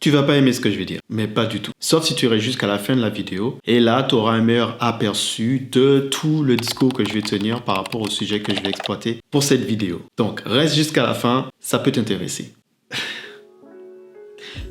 tu vas pas aimer ce que je vais dire, mais pas du tout. Sauf si tu restes jusqu'à la fin de la vidéo. Et là, tu auras un meilleur aperçu de tout le discours que je vais tenir par rapport au sujet que je vais exploiter pour cette vidéo. Donc, reste jusqu'à la fin, ça peut t'intéresser. Tu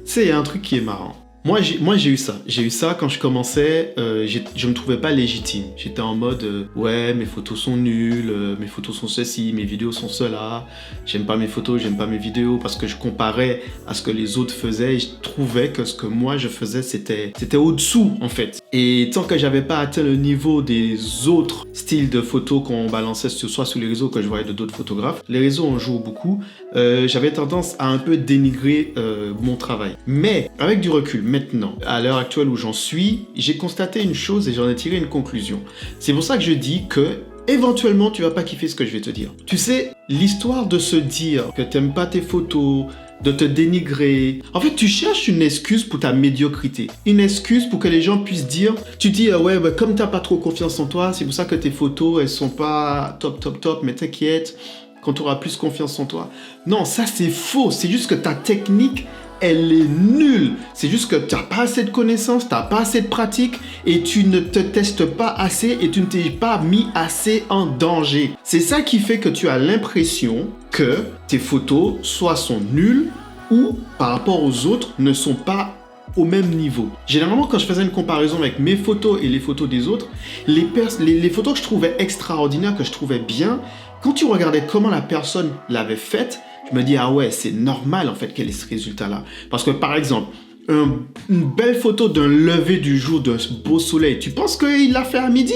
sais, il y a un truc qui est marrant. Moi, j'ai eu ça. J'ai eu ça quand je commençais, je me trouvais pas légitime. J'étais en mode, ouais, mes photos sont nulles, mes photos sont ceci, mes vidéos sont cela. J'aime pas mes photos, j'aime pas mes vidéos parce que je comparais à ce que les autres faisaient et je trouvais que ce que moi je faisais, c'était au-dessous, en fait. Et tant que j'avais pas atteint le niveau des autres styles de photos qu'on balançait soit sur les réseaux que je voyais de d'autres photographes, les réseaux en jouent beaucoup, j'avais tendance à un peu dénigrer mon travail. Mais, avec du recul, maintenant, à l'heure actuelle où j'en suis, j'ai constaté une chose et j'en ai tiré une conclusion. C'est pour ça que je dis que éventuellement tu vas pas kiffer ce que je vais te dire. Tu sais, l'histoire de se dire que t'aimes pas tes photos, de te dénigrer. En fait, tu cherches une excuse pour ta médiocrité. Une excuse pour que les gens puissent dire, tu dis, ouais, bah, comme t'as pas trop confiance en toi, c'est pour ça que tes photos, elles sont pas top, mais t'inquiète, quand tu auras plus confiance en toi. Non, ça c'est faux. C'est juste que ta technique, elle est nulle. C'est juste que tu n'as pas assez de connaissances, tu n'as pas assez de pratique et tu ne te testes pas assez et tu ne t'es pas mis assez en danger. C'est ça qui fait que tu as l'impression que tes photos soit sont nulles ou par rapport aux autres ne sont pas au même niveau. Généralement, quand je faisais une comparaison avec mes photos et les photos des autres, les photos que je trouvais extraordinaires, que je trouvais bien, quand tu regardais comment la personne l'avait faite, je me dis, ah ouais, c'est normal en fait qu'elle ait ce résultat-là. Parce que par exemple, une belle photo d'un lever du jour, d'un beau soleil, tu penses qu'il l'a fait à midi ?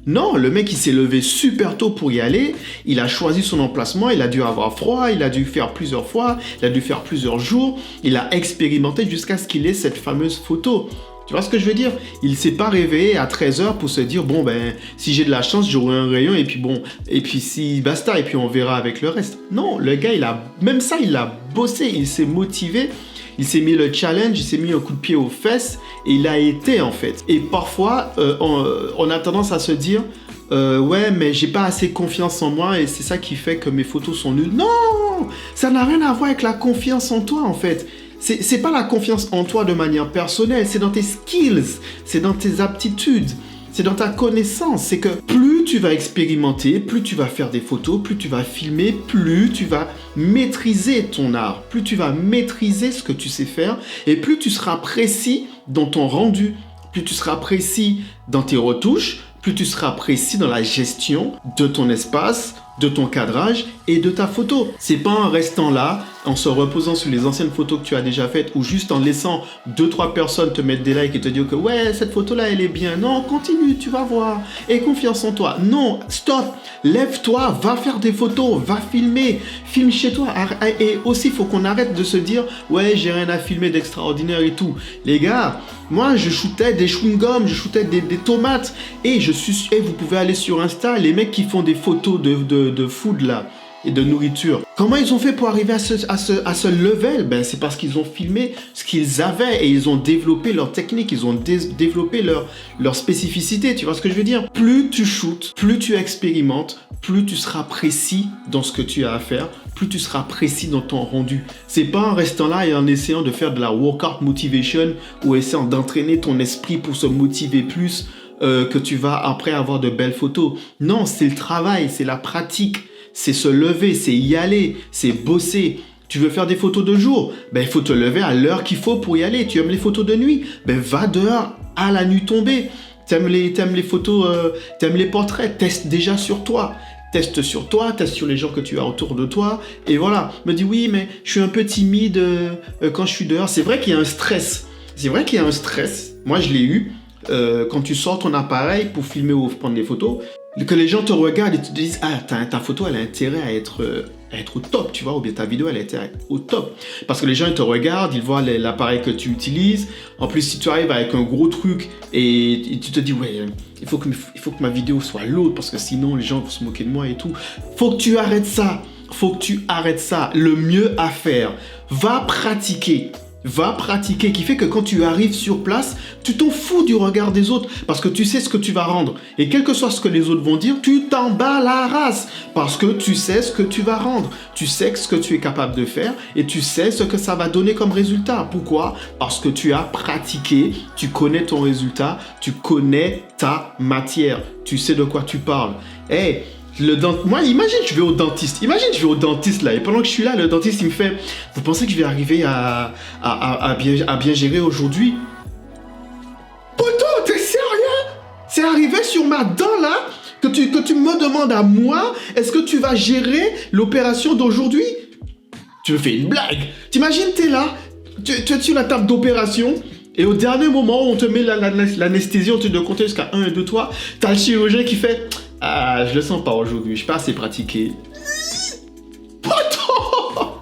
Non, le mec il s'est levé super tôt pour y aller, il a choisi son emplacement, il a dû avoir froid, il a dû faire plusieurs fois, il a dû faire plusieurs jours, il a expérimenté jusqu'à ce qu'il ait cette fameuse photo. Tu vois ce que je veux dire? Il s'est pas réveillé à 13h pour se dire, bon ben, si j'ai de la chance, j'aurai un rayon et puis bon, et puis si basta, et puis on verra avec le reste. Non, le gars, même ça, il a bossé, il s'est motivé, il s'est mis le challenge, il s'est mis un coup de pied aux fesses et il a été en fait. Et parfois, on a tendance à se dire, ouais, mais j'ai pas assez confiance en moi et c'est ça qui fait que mes photos sont nulles. Non, ça n'a rien à voir avec la confiance en toi en fait. C'est pas la confiance en toi de manière personnelle, c'est dans tes skills, c'est dans tes aptitudes, c'est dans ta connaissance. C'est que plus tu vas expérimenter, plus tu vas faire des photos, plus tu vas filmer, plus tu vas maîtriser ton art, plus tu vas maîtriser ce que tu sais faire et plus tu seras précis dans ton rendu, plus tu seras précis dans tes retouches, plus tu seras précis dans la gestion de ton espace, de ton cadrage et de ta photo. C'est pas en restant là, en se reposant sur les anciennes photos que tu as déjà faites ou juste en laissant 2-3 personnes te mettre des likes et te dire que ouais, cette photo-là, elle est bien. Non, continue, tu vas voir. Aie confiance en toi. Non, stop. Lève-toi, va faire des photos, va filmer. Filme chez toi. Et aussi, il faut qu'on arrête de se dire ouais, j'ai rien à filmer d'extraordinaire et tout. Les gars, moi, je shootais des chewing-gums, je shootais des tomates. Et vous pouvez aller sur Insta, les mecs qui font des photos de food là et de nourriture. Comment ils ont fait pour arriver à ce level? Ben, c'est parce qu'ils ont filmé ce qu'ils avaient et ils ont développé leur technique, ils ont développé leur spécificité. Tu vois ce que je veux dire? Plus tu shootes, plus tu expérimentes, plus tu seras précis dans ce que tu as à faire, plus tu seras précis dans ton rendu. C'est pas en restant là et en essayant de faire de la workout motivation ou essayant d'entraîner ton esprit pour se motiver plus que tu vas après avoir de belles photos. Non, c'est le travail, c'est la pratique. C'est se lever, c'est y aller, c'est bosser. Tu veux faire des photos de jour? Ben, il faut te lever à l'heure qu'il faut pour y aller. Tu aimes les photos de nuit? Ben, va dehors à la nuit tombée. T'aimes les photos, t'aimes les portraits? Teste déjà sur toi. Teste sur toi, teste sur les gens que tu as autour de toi. Et voilà. Me dis oui, mais je suis un peu timide quand je suis dehors. C'est vrai qu'il y a un stress. C'est vrai qu'il y a un stress. Moi, je l'ai eu. Quand tu sors ton appareil pour filmer ou prendre des photos, que les gens te regardent et te disent ah, ta photo elle a intérêt à être au top, tu vois, ou bien ta vidéo elle a intérêt au top. Parce que les gens ils te regardent, ils voient l'appareil que tu utilises. En plus, si tu arrives avec un gros truc et tu te dis ouais, il faut que ma vidéo soit lourde parce que sinon les gens vont se moquer de moi et tout. Faut que tu arrêtes ça. Le mieux à faire, va pratiquer. Va pratiquer, qui fait que quand tu arrives sur place, tu t'en fous du regard des autres parce que tu sais ce que tu vas rendre. Et quel que soit ce que les autres vont dire, tu t'en bats la race parce que tu sais ce que tu vas rendre. Tu sais ce que tu es capable de faire et tu sais ce que ça va donner comme résultat. Pourquoi? Parce que tu as pratiqué, tu connais ton résultat, tu connais ta matière, tu sais de quoi tu parles. Hey, moi, imagine, je vais au dentiste. Imagine, je vais au dentiste là. Et pendant que je suis là, le dentiste, il me fait: vous pensez que je vais arriver à bien gérer aujourd'hui? Poto, t'es sérieux? C'est arrivé sur ma dent là que tu me demandes à moi, est-ce que tu vas gérer l'opération d'aujourd'hui? Tu me fais une blague. T'imagines, t'es là, tu es sur la table d'opération. Et au dernier moment, on te met l'anesthésie, on te doit compter jusqu'à 1 et 2, 3. T'as le chirurgien qui fait: ah, je le sens pas aujourd'hui, je suis pas assez pratiqué. Poto!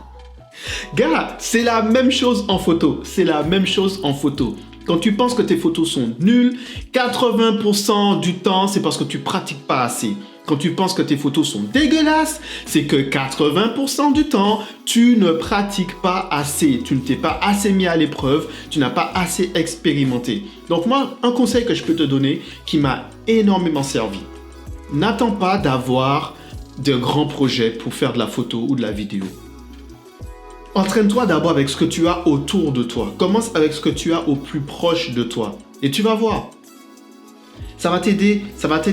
Gars, c'est la même chose en photo. C'est la même chose en photo. Quand tu penses que tes photos sont nulles, 80% du temps, c'est parce que tu pratiques pas assez. Quand tu penses que tes photos sont dégueulasses, c'est que 80% du temps, tu ne pratiques pas assez. Tu ne t'es pas assez mis à l'épreuve, tu n'as pas assez expérimenté. Donc moi, un conseil que je peux te donner qui m'a énormément servi. N'attends pas d'avoir de grands projets pour faire de la photo ou de la vidéo. Entraîne-toi d'abord avec ce que tu as autour de toi. Commence avec ce que tu as au plus proche de toi. Et tu vas voir. Ça va t'aider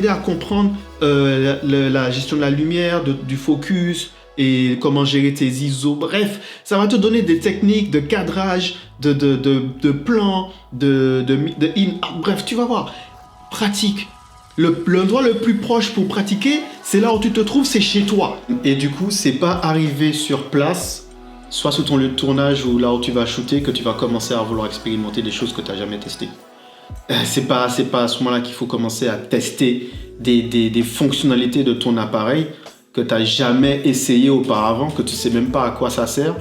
à comprendre la gestion de la lumière, du focus et comment gérer tes ISO. Bref, ça va te donner des techniques de cadrage, de plans, bref, tu vas voir. Pratique. L'endroit le plus proche pour pratiquer, c'est là où tu te trouves, c'est chez toi. Et du coup, c'est pas arriver sur place, soit sur ton lieu de tournage ou là où tu vas shooter, que tu vas commencer à vouloir expérimenter des choses que tu n'as jamais testées. C'est pas à ce moment-là qu'il faut commencer à tester des fonctionnalités de ton appareil que tu n'as jamais essayé auparavant, que tu ne sais même pas à quoi ça sert,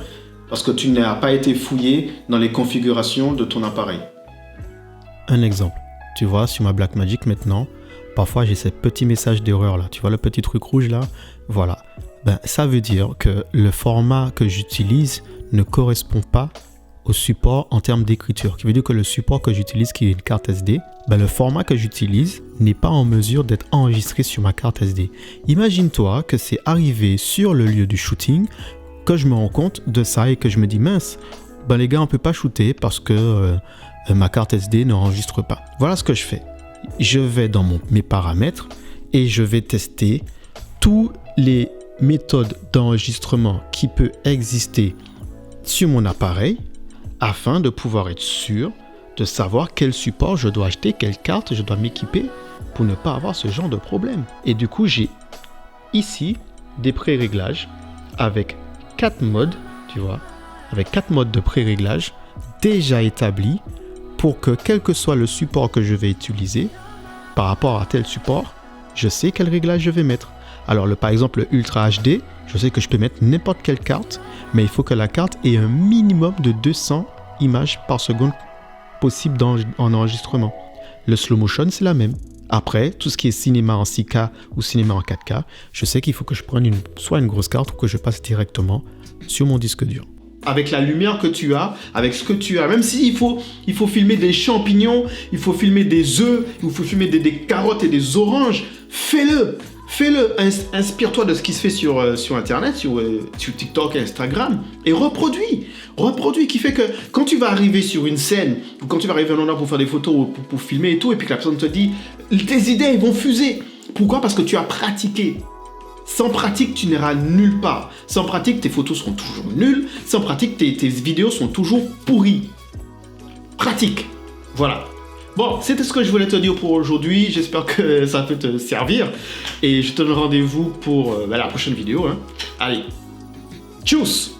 parce que tu n'as pas été fouillé dans les configurations de ton appareil. Un exemple, tu vois, sur ma Blackmagic maintenant, parfois j'ai ces petits messages d'erreur là, tu vois le petit truc rouge là, voilà. Ça veut dire que le format que j'utilise ne correspond pas au support en termes d'écriture. Qui veut dire que le support que j'utilise, qui est une carte SD, le format que j'utilise n'est pas en mesure d'être enregistré sur ma carte SD. Imagine-toi que c'est arrivé sur le lieu du shooting, que je me rends compte de ça et que je me dis: mince, les gars, on ne peut pas shooter parce que ma carte SD n'enregistre pas. Voilà ce que je fais. Je vais dans mes paramètres et je vais tester toutes les méthodes d'enregistrement qui peuvent exister sur mon appareil afin de pouvoir être sûr de savoir quel support je dois acheter, quelle carte je dois m'équiper pour ne pas avoir ce genre de problème. Et du coup, j'ai ici des pré-réglages avec 4 modes, tu vois, avec 4 modes de pré-réglage déjà établis pour que quel que soit le support que je vais utiliser, par rapport à tel support, je sais quel réglage je vais mettre. Alors par exemple le Ultra HD, je sais que je peux mettre n'importe quelle carte, mais il faut que la carte ait un minimum de 200 images par seconde possible en enregistrement. Le slow motion, c'est la même. Après, tout ce qui est cinéma en 6K ou cinéma en 4K, je sais qu'il faut que je prenne soit une grosse carte ou que je passe directement sur mon disque dur. Avec la lumière que tu as, avec ce que tu as, même s'il faut filmer des champignons, il faut filmer des œufs, il faut filmer des carottes et des oranges, fais-le. Fais-le, inspire-toi de ce qui se fait sur Internet, sur TikTok et Instagram, et reproduis, qui fait que quand tu vas arriver sur une scène, ou quand tu vas arriver à un endroit pour faire des photos, ou pour filmer et tout, et puis que la personne te dit, tes idées elles vont fuser. Pourquoi? Parce que tu as pratiqué. Sans pratique, tu n'iras nulle part. Sans pratique, tes photos seront toujours nulles. Sans pratique, tes vidéos sont toujours pourries. Pratique. Voilà. Bon, c'était ce que je voulais te dire pour aujourd'hui. J'espère que ça peut te servir. Et je te donne rendez-vous pour la prochaine vidéo. Allez, tchuss!